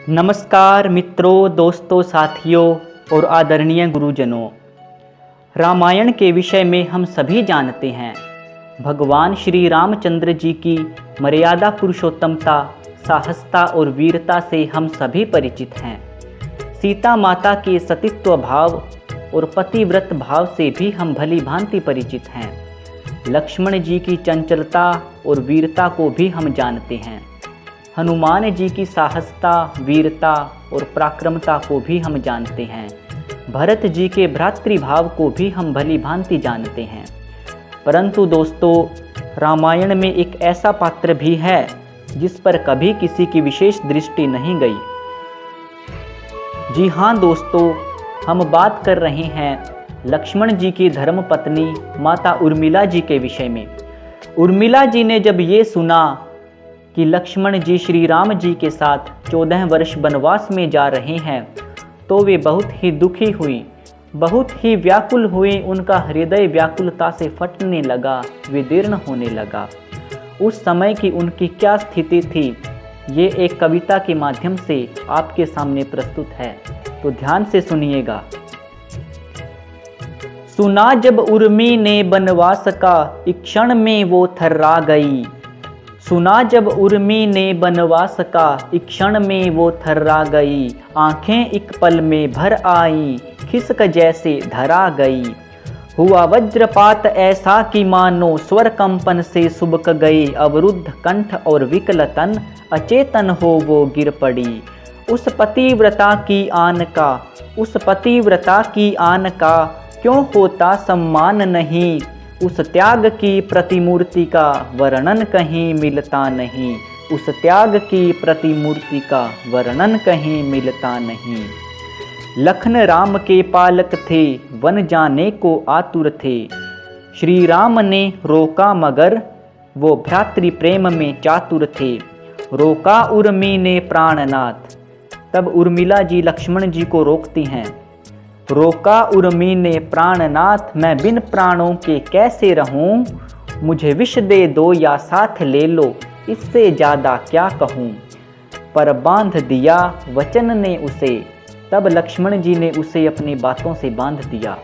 नमस्कार मित्रों, दोस्तों, साथियों और आदरणीय गुरुजनों। रामायण के विषय में हम सभी जानते हैं। भगवान श्री रामचंद्र जी की मर्यादा पुरुषोत्तमता, साहसता और वीरता से हम सभी परिचित हैं। सीता माता के सतीत्व भाव और पतिव्रत भाव से भी हम भली भांति परिचित हैं। लक्ष्मण जी की चंचलता और वीरता को भी हम जानते हैं। हनुमान जी की साहसता, वीरता और पराक्रमता को भी हम जानते हैं। भरत जी के भ्रातृभाव को भी हम भली भांति जानते हैं। परंतु दोस्तों, रामायण में एक ऐसा पात्र भी है जिस पर कभी किसी की विशेष दृष्टि नहीं गई। जी हाँ दोस्तों, हम बात कर रहे हैं लक्ष्मण जी की धर्मपत्नी माता उर्मिला जी के विषय में। उर्मिला जी ने जब ये सुना कि लक्ष्मण जी श्री राम जी के साथ 14 वर्ष वनवास में जा रहे हैं, तो वे बहुत ही दुखी हुई, बहुत ही व्याकुल हुई। उनका हृदय व्याकुलता से फटने लगा, विदीर्ण होने लगा। उस समय की उनकी क्या स्थिति थी, ये एक कविता के माध्यम से आपके सामने प्रस्तुत है, तो ध्यान से सुनिएगा। सुना जब उर्मी ने वनवास का, एक क्षण में वो थर्रा गई। सुना जब उर्मी ने वनवास का, एक क्षण में वो थर्रा गई। आंखें एक पल में भर आई, खिसक जैसे धरा गई। हुआ वज्रपात ऐसा कि मानो स्वर कंपन से सुबक गई। अवरुद्ध कंठ और विकल तन, अचेतन हो वो गिर पड़ी। उस पतिव्रता की आन का, उस पतिव्रता की आन का क्यों होता सम्मान नहीं। उस त्याग की प्रतिमूर्ति का वर्णन कहीं मिलता नहीं। उस त्याग की प्रतिमूर्ति का वर्णन कहीं मिलता नहीं। लखन राम के पालक थे, वन जाने को आतुर थे। श्री राम ने रोका मगर वो भ्रातृ प्रेम में चातुर थे। रोका उर्मी ने प्राणनाथ। तब उर्मिला जी लक्ष्मण जी को रोकती हैं। रोका उर्मी ने प्राणनाथ, मैं बिन प्राणों के कैसे रहूं। मुझे विष दे दो या साथ ले लो, इससे ज़्यादा क्या कहूं। पर बांध दिया वचन ने उसे। तब लक्ष्मण जी ने उसे अपनी बातों से बांध दिया।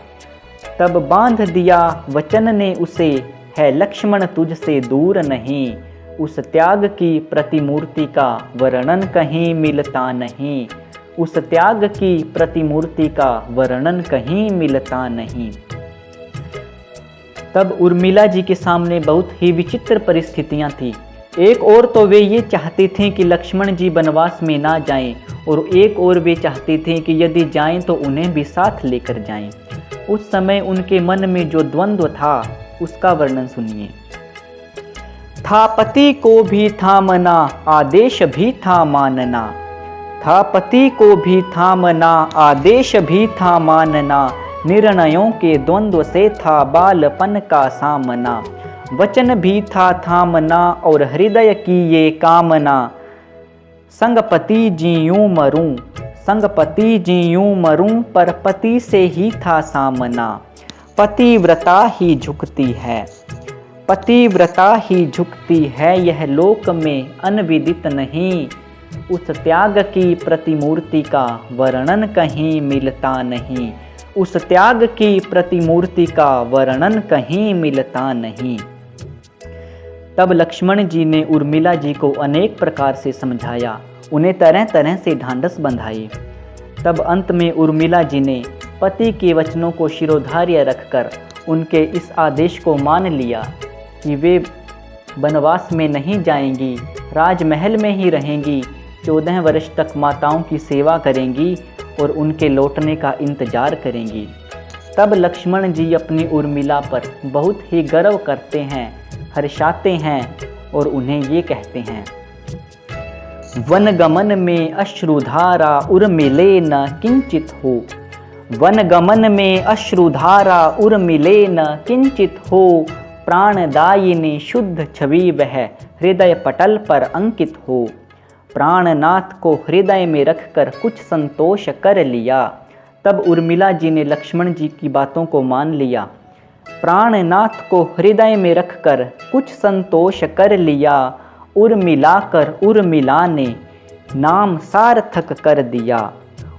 तब बांध दिया वचन ने उसे, है लक्ष्मण तुझसे दूर नहीं। उस त्याग की प्रतिमूर्ति का वर्णन कहीं मिलता नहीं। उस त्याग की प्रतिमूर्ति का वर्णन कहीं मिलता नहीं। तब उर्मिला जी के सामने बहुत ही विचित्र परिस्थितियां थी। एक और तो वे ये चाहती थीं कि लक्ष्मण जी वनवास में ना जाएं, और एक और वे चाहती थीं कि यदि जाएं तो उन्हें भी साथ लेकर जाएं। उस समय उनके मन में जो द्वंद्व था, उसका वर्णन सुनिए। था पति को भी था मना, आदेश भी था मानना। था पति को भी था मना, आदेश भी था मानना। निर्णयों के द्वंद्व से था बालपन का सामना। वचन भी था थामना और हृदय की ये कामना। संगपति जीयूं मरूं, संगपति जीयूं मरूं, पर पति से ही था सामना। पतिव्रता ही झुकती है, पतिव्रता ही झुकती है, यह लोक में अनविदित नहीं। उस त्याग की प्रतिमूर्ति का वर्णन कहीं मिलता नहीं। उस त्याग की प्रतिमूर्ति का वर्णन कहीं मिलता नहीं। तब लक्ष्मण जी ने उर्मिला जी को अनेक प्रकार से समझाया, उन्हें तरह तरह से ढांढस बंधाई। तब अंत में उर्मिला जी ने पति के वचनों को शिरोधार्य रखकर उनके इस आदेश को मान लिया कि वे वनवास में नहीं जाएंगी, राजमहल में ही रहेंगी, 14 वर्ष तक माताओं की सेवा करेंगी और उनके लौटने का इंतजार करेंगी। तब लक्ष्मण जी अपनी उर्मिला पर बहुत ही गर्व करते हैं, हर्षाते हैं और उन्हें ये कहते हैं। वनगमन में अश्रुधारा उर्मिले न किंचित हो। वनगमन में अश्रुधारा उर्मिले न किंचित हो। प्राणदायिनी शुद्ध छवि वह हृदय पटल पर अंकित हो। प्राणनाथ को हृदय में रखकर कुछ संतोष कर लिया। तब उर्मिला जी ने लक्ष्मण जी की बातों को मान लिया। प्राणनाथ को हृदय में रखकर कुछ संतोष कर लिया। उर्मिला ने नाम सार्थक कर दिया।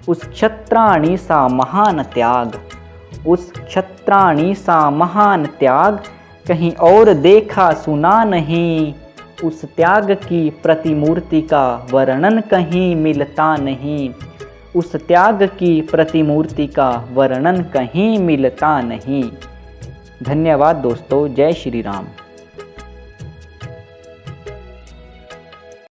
उस क्षत्राणी सा महान त्याग, उस क्षत्राणी सा महान त्याग कहीं और देखा सुना नहीं। उस त्याग की प्रतिमूर्ति का वर्णन कहीं मिलता नहीं। उस त्याग की प्रतिमूर्ति का वर्णन कहीं मिलता नहीं। धन्यवाद दोस्तों। जय श्री राम।